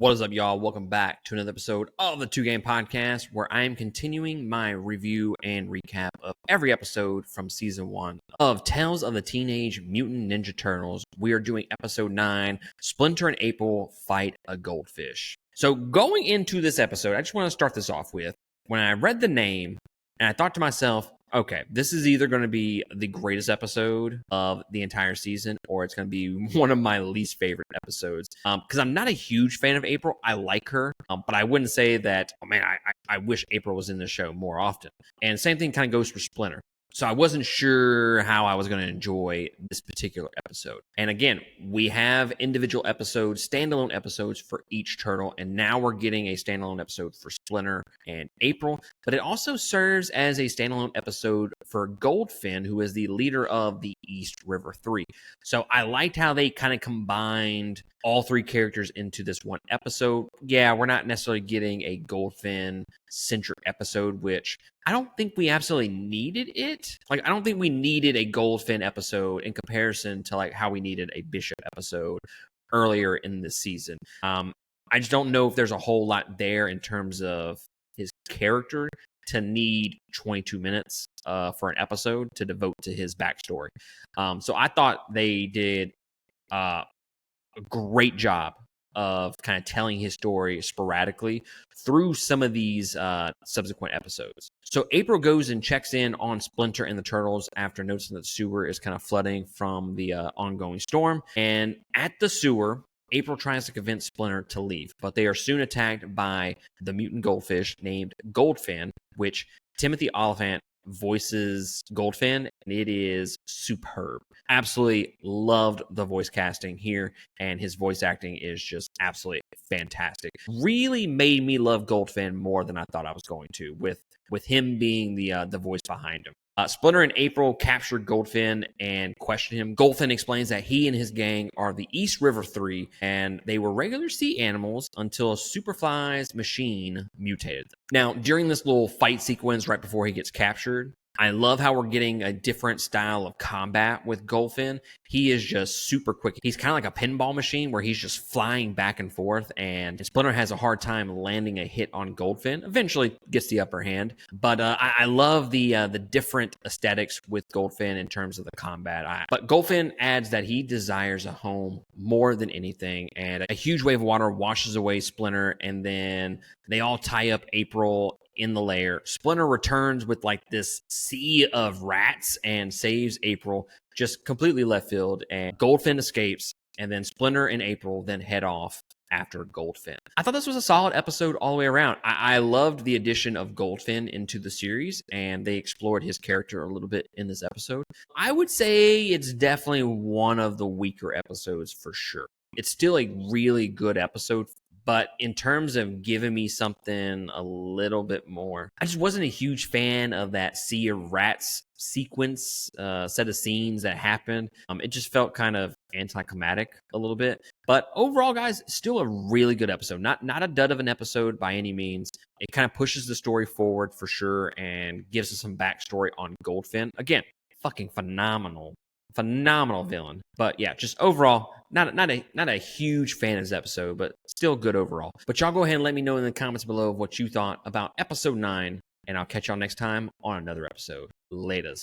What is up, y'all? Welcome back to another episode of the Two Game Podcast, where I am continuing my review and recap of every episode from season 1 of Tales of the Teenage Mutant Ninja Turtles. We are doing episode 9, Splinter and April Fight a Goldfish. So going into this episode, I just want to start this off with, when I read the name, and I thought to myself, okay, this is either going to be the greatest episode of the entire season, or it's going to be one of my least favorite episodes. Because I'm not a huge fan of April. I like her, but I wouldn't say that, oh man, I wish April was in the show more often. And same thing kind of goes for Splinter. So I wasn't sure how I was going to enjoy this particular episode. And again, we have individual episodes, standalone episodes for each turtle. And now we're getting a standalone episode for Splinter and April. But it also serves as a standalone episode for Goldfin, who is the leader of the East River 3. So I liked how they kind of combined all three characters into this one episode. Yeah, we're not necessarily getting a Goldfin-centric episode, which I don't think we absolutely needed it. Like, I don't think we needed a Goldfin episode in comparison to like how we needed a Bishop episode earlier in the season. I just don't know if there's a whole lot there in terms of his character to need 22 minutes for an episode to devote to his backstory. So I thought they did a great job of kind of telling his story sporadically through some of these subsequent episodes. So April goes and checks in on Splinter and the Turtles after noticing that the sewer is kind of flooding from the ongoing storm. And at the sewer, April tries to convince Splinter to leave, but they are soon attacked by the mutant goldfish named Goldfin, which Timothy Olyphant voices Goldfin, and it is superb. Absolutely loved the voice casting here, and his voice acting is just absolutely fantastic. Really made me love Goldfin more than I thought I was going to, with him being the voice behind him. Splinter and April captured Goldfin and questioned him. Goldfin explains that he and his gang are the East River 3, and they were regular sea animals until a Superfly's machine mutated them. Now, during this little fight sequence right before he gets captured, I love how we're getting a different style of combat with Goldfin. He is just super quick. He's kind of like a pinball machine where he's just flying back and forth, and Splinter has a hard time landing a hit on Goldfin. Eventually gets the upper hand, but I love the different aesthetics with Goldfin in terms of the combat. But Goldfin adds that he desires a home more than anything, and a huge wave of water washes away Splinter, and then they all tie up April in the lair. Splinter returns with like this sea of rats and saves April, just completely left field, and Goldfin escapes, and then Splinter and April then head off after Goldfin. I thought this was a solid episode all the way around. I loved the addition of Goldfin into the series, and they explored his character a little bit in this episode. I would say it's definitely one of the weaker episodes for sure. It's still a really good episode, but in terms of giving me something a little bit more, I just wasn't a huge fan of that Sea of Rats sequence, set of scenes that happened. It just felt kind of anticlimactic a little bit. But overall, guys, still a really good episode. Not a dud of an episode by any means. It kind of pushes the story forward for sure and gives us some backstory on Goldfin. Again, fucking phenomenal villain. But yeah, just overall, not a huge fan of this episode, but still good overall. But y'all go ahead and let me know in the comments below what you thought about episode 9, and I'll catch y'all next time on another episode. Laters.